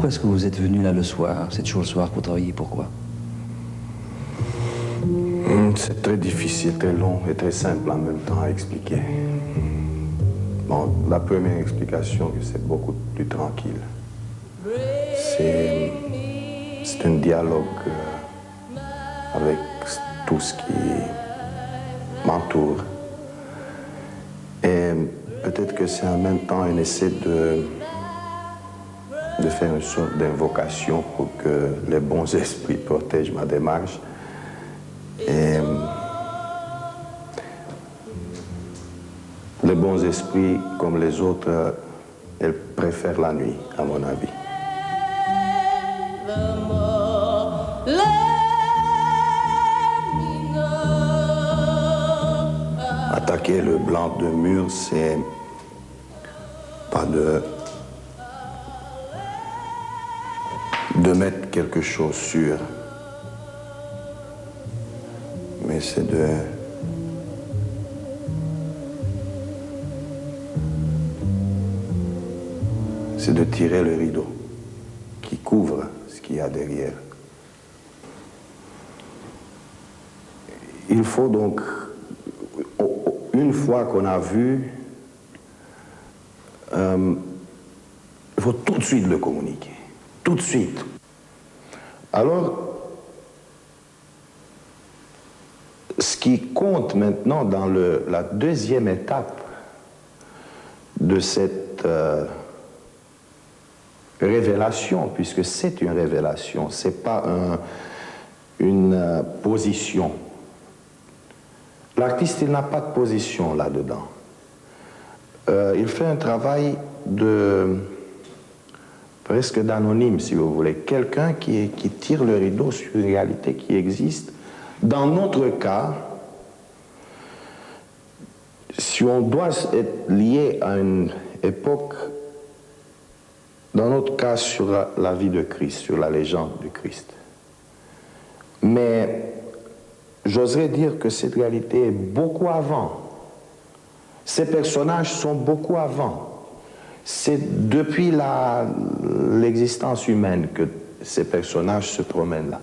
Pourquoi est-ce que vous êtes venu là le soir? C'est toujours le soir que vous travaillez, pourquoi? C'est très difficile, très long et très simple en même temps à expliquer. Bon, la première explication, c'est beaucoup plus tranquille. C'est un dialogue avec tout ce qui m'entoure. Et peut-être que c'est en même temps un essai de faire une sorte d'invocation pour que les bons esprits protègent ma démarche. Et les bons esprits, comme les autres, elles préfèrent la nuit, à mon avis. Attaquer le blanc de mur, c'est pas de mettre quelque chose sur, mais c'est de tirer le rideau qui couvre ce qu'il y a derrière. Il faut donc, une fois qu'on a vu, il faut tout de suite le communiquer, tout de suite. Alors, ce qui compte maintenant dans la deuxième étape de cette révélation, puisque c'est une révélation, c'est pas une position. L'artiste, il n'a pas de position là-dedans. Il fait un travail presque d'anonyme, si vous voulez. Quelqu'un qui tire le rideau sur une réalité qui existe. Dans notre cas, si on doit être lié à une époque, dans notre cas sur la vie de Christ, sur la légende du Christ. Mais j'oserais dire que cette réalité est beaucoup avant. Ces personnages sont beaucoup avant. C'est depuis l'existence humaine que ces personnages se promènent là.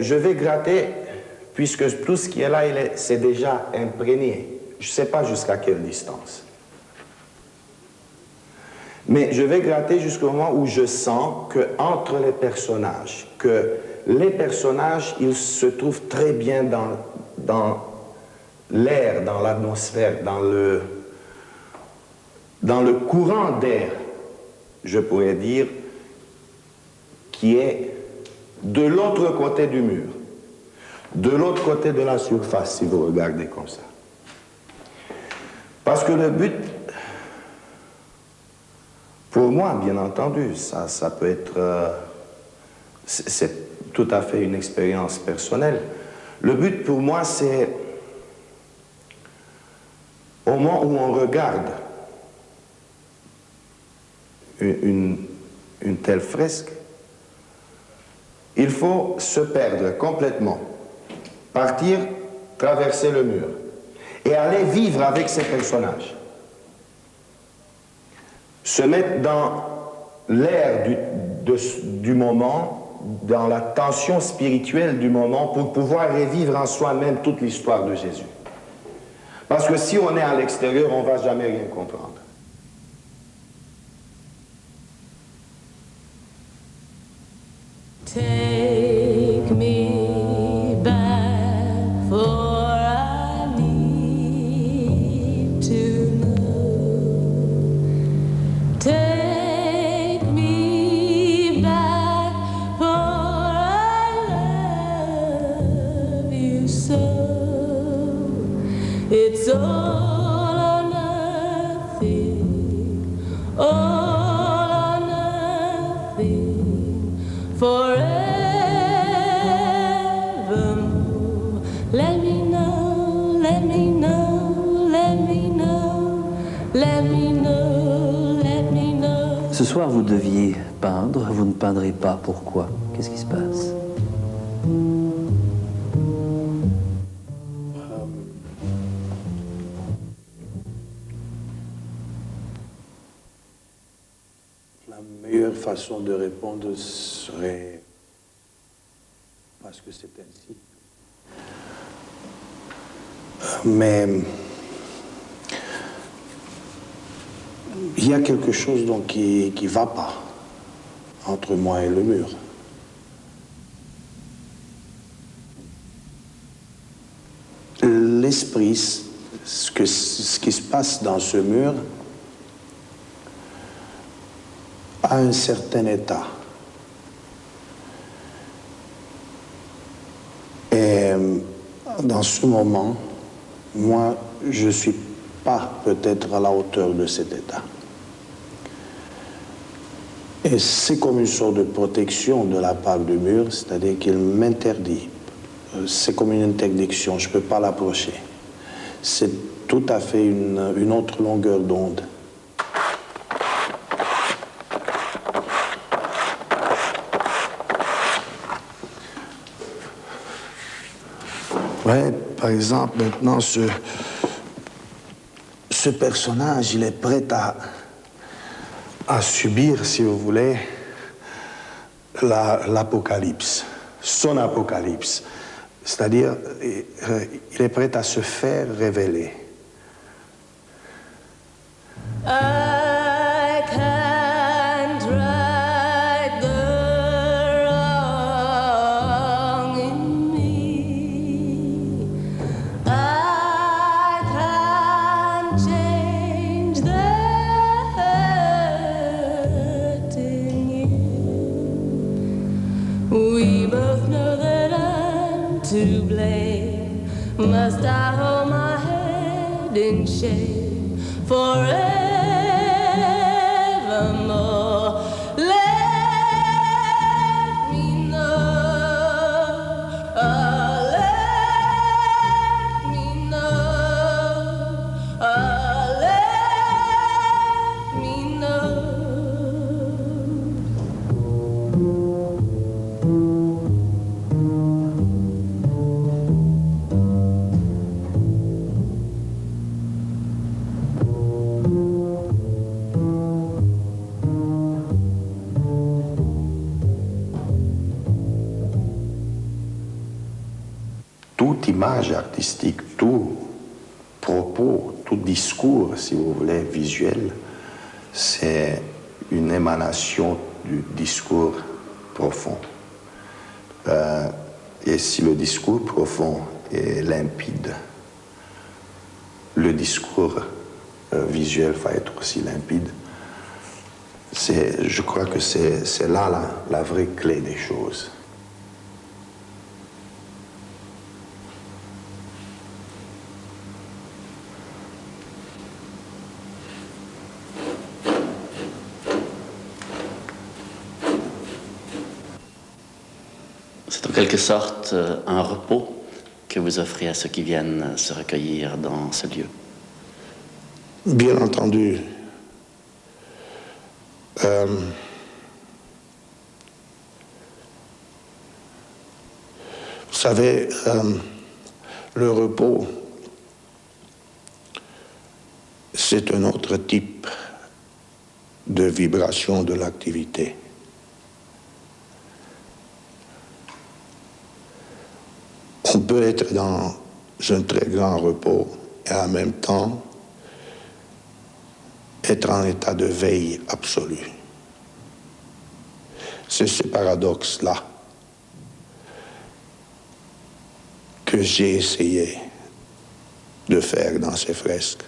Je vais gratter, puisque tout ce qui est là, c'est déjà imprégné. Je ne sais pas jusqu'à quelle distance. Mais je vais gratter jusqu'au moment où je sens qu'entre les personnages, ils se trouvent très bien dans l'air, dans l'atmosphère, dans le courant d'air, je pourrais dire, qui est de l'autre côté du mur, de l'autre côté de la surface, si vous regardez comme ça. Parce que le but, pour moi, bien entendu, ça peut être, c'est tout à fait une expérience personnelle. Le but pour moi, c'est au moment où on regarde une telle fresque, il faut se perdre complètement, partir, traverser le mur et aller vivre avec ces personnages. Se mettre dans l'air du moment, dans la tension spirituelle du moment pour pouvoir revivre en soi-même toute l'histoire de Jésus. Parce que si on est à l'extérieur, on ne va jamais rien comprendre. Take me back, for I need to know. Take me back, for I love you so. It's all or nothing, all or nothing, forevermore. Let me know, let me soir vous deviez peindre, vous ne peindrez pas, pourquoi? Qu'est-ce qui se passe? La meilleure façon de répondre serait parce que c'est ainsi. Mais il y a quelque chose donc qui ne va pas entre moi et le mur. L'esprit, ce qui se passe dans ce mur, a un certain état. Et dans ce moment, moi, je ne suis pas peut-être à la hauteur de cet état. Et c'est comme une sorte de protection de la part du mur, c'est-à-dire qu'il m'interdit. C'est comme une interdiction, je ne peux pas l'approcher. C'est tout à fait une autre longueur d'onde. Ouais, par exemple, maintenant, ce personnage, il est prêt à subir, si vous voulez, l'apocalypse, son apocalypse. C'est-à-dire, il est prêt à se faire révéler. I can't right the wrong in me. I can't change the hurt in you. We both know that I'm to blame. Must I hold my head in shame forevermore? Let me know, oh, let me know, oh, let me know. Toute image artistique, tout propos, tout discours, si vous voulez, visuel, c'est une émanation du discours profond. Et si le discours profond est limpide, le discours visuel va être aussi limpide. Je crois que c'est là la vraie clé des choses. C'est en quelque sorte un repos que vous offrez à ceux qui viennent se recueillir dans ce lieu. Bien entendu. Vous savez, le repos, c'est un autre type de vibration de l'activité. On peut être dans un très grand repos et en même temps être en état de veille absolue. C'est ce paradoxe-là que j'ai essayé de faire dans ces fresques.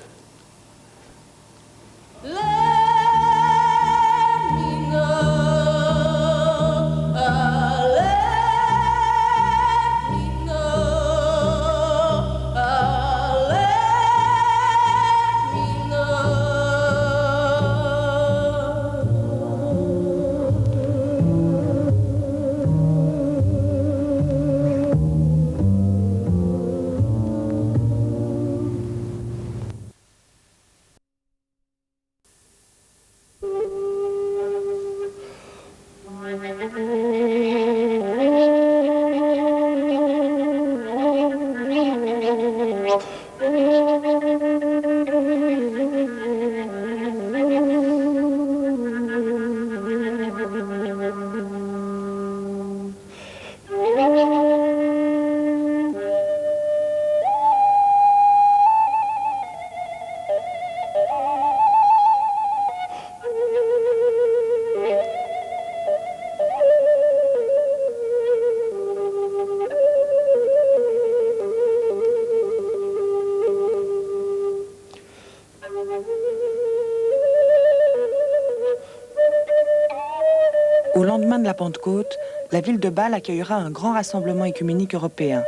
la Pentecôte, la ville de Bâle accueillera un grand rassemblement œcuménique européen.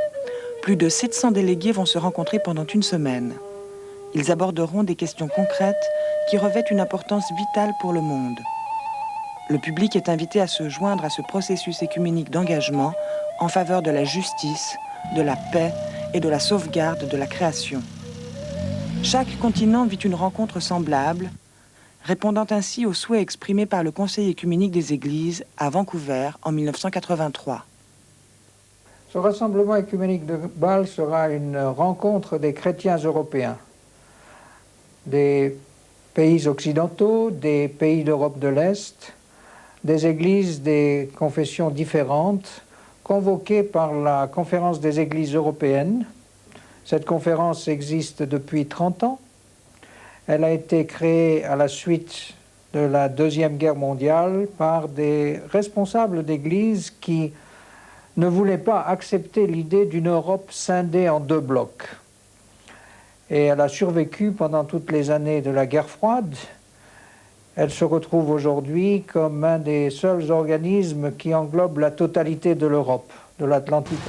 Plus de 700 délégués vont se rencontrer pendant une semaine. Ils aborderont des questions concrètes qui revêtent une importance vitale pour le monde. Le public est invité à se joindre à ce processus œcuménique d'engagement en faveur de la justice, de la paix et de la sauvegarde de la création. Chaque continent vit une rencontre semblable, répondant ainsi aux souhaits exprimés par le Conseil œcuménique des Églises à Vancouver en 1983. Ce rassemblement œcuménique de Bâle sera une rencontre des chrétiens européens, des pays occidentaux, des pays d'Europe de l'Est, des églises des confessions différentes, convoquées par la Conférence des Églises européennes. Cette conférence existe depuis 30 ans. Elle a été créée à la suite de la Deuxième Guerre mondiale par des responsables d'églises qui ne voulaient pas accepter l'idée d'une Europe scindée en deux blocs. Et elle a survécu pendant toutes les années de la guerre froide. Elle se retrouve aujourd'hui comme un des seuls organismes qui englobe la totalité de l'Europe, de l'Atlantique.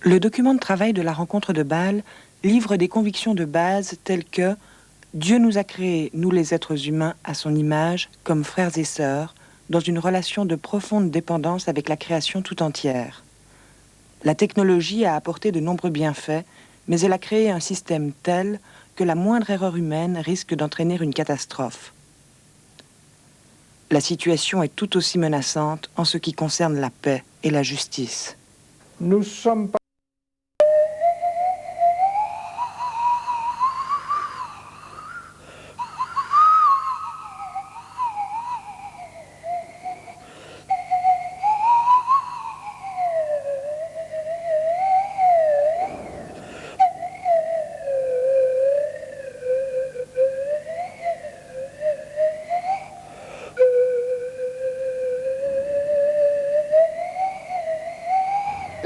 Le document de travail de la rencontre de Bâle livre des convictions de base telles que « Dieu nous a créés, nous les êtres humains, à son image, comme frères et sœurs, dans une relation de profonde dépendance avec la création tout entière. La technologie a apporté de nombreux bienfaits, mais elle a créé un système tel que la moindre erreur humaine risque d'entraîner une catastrophe. La situation est tout aussi menaçante en ce qui concerne la paix et la justice. » Nous sommes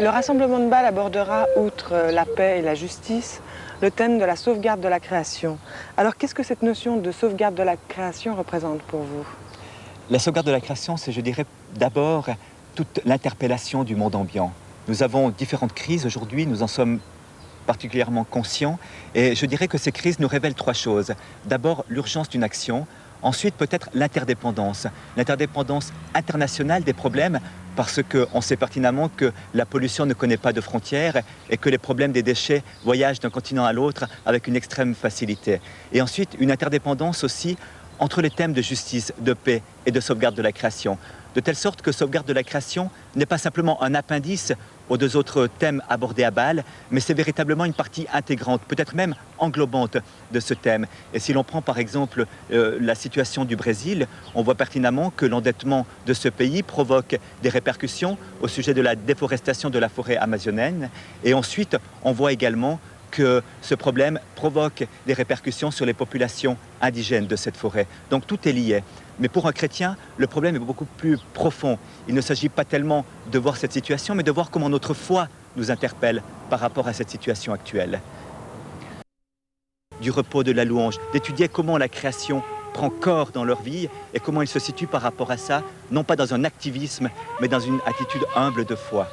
Le rassemblement de Bâle abordera, outre la paix et la justice, le thème de la sauvegarde de la création. Alors, qu'est-ce que cette notion de sauvegarde de la création représente pour vous? La sauvegarde de la création, c'est, je dirais, d'abord toute l'interpellation du monde ambiant. Nous avons différentes crises aujourd'hui, nous en sommes particulièrement conscients, et je dirais que ces crises nous révèlent trois choses. D'abord, l'urgence d'une action. Ensuite, peut-être l'interdépendance internationale des problèmes, parce qu'on sait pertinemment que la pollution ne connaît pas de frontières et que les problèmes des déchets voyagent d'un continent à l'autre avec une extrême facilité. Et ensuite, une interdépendance aussi entre les thèmes de justice, de paix et de sauvegarde de la création. De telle sorte que sauvegarde de la création n'est pas simplement un appendice aux deux autres thèmes abordés à Bâle, mais c'est véritablement une partie intégrante, peut-être même englobante de ce thème. Et si l'on prend par exemple la situation du Brésil, on voit pertinemment que l'endettement de ce pays provoque des répercussions au sujet de la déforestation de la forêt amazonienne. Et ensuite, on voit également que ce problème provoque des répercussions sur les populations indigènes de cette forêt. Donc tout est lié. Mais pour un chrétien, le problème est beaucoup plus profond. Il ne s'agit pas tellement de voir cette situation, mais de voir comment notre foi nous interpelle par rapport à cette situation actuelle. Du repos, de la louange, d'étudier comment la création prend corps dans leur vie et comment ils se situent par rapport à ça, non pas dans un activisme, mais dans une attitude humble de foi.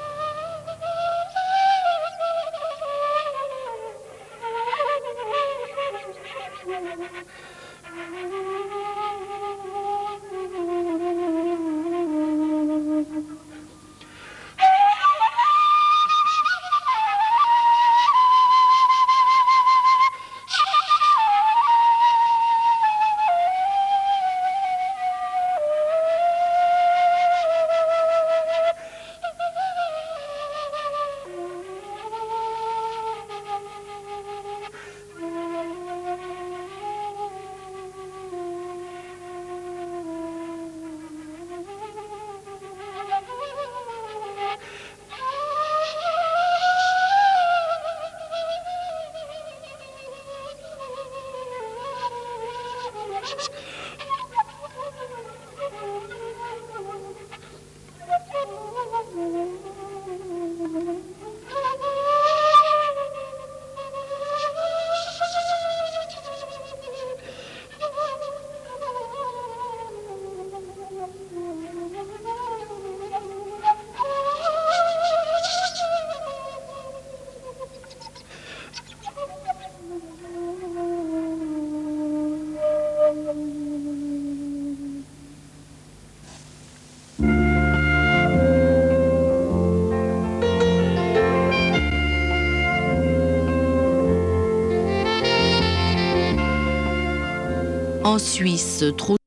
En Suisse, trop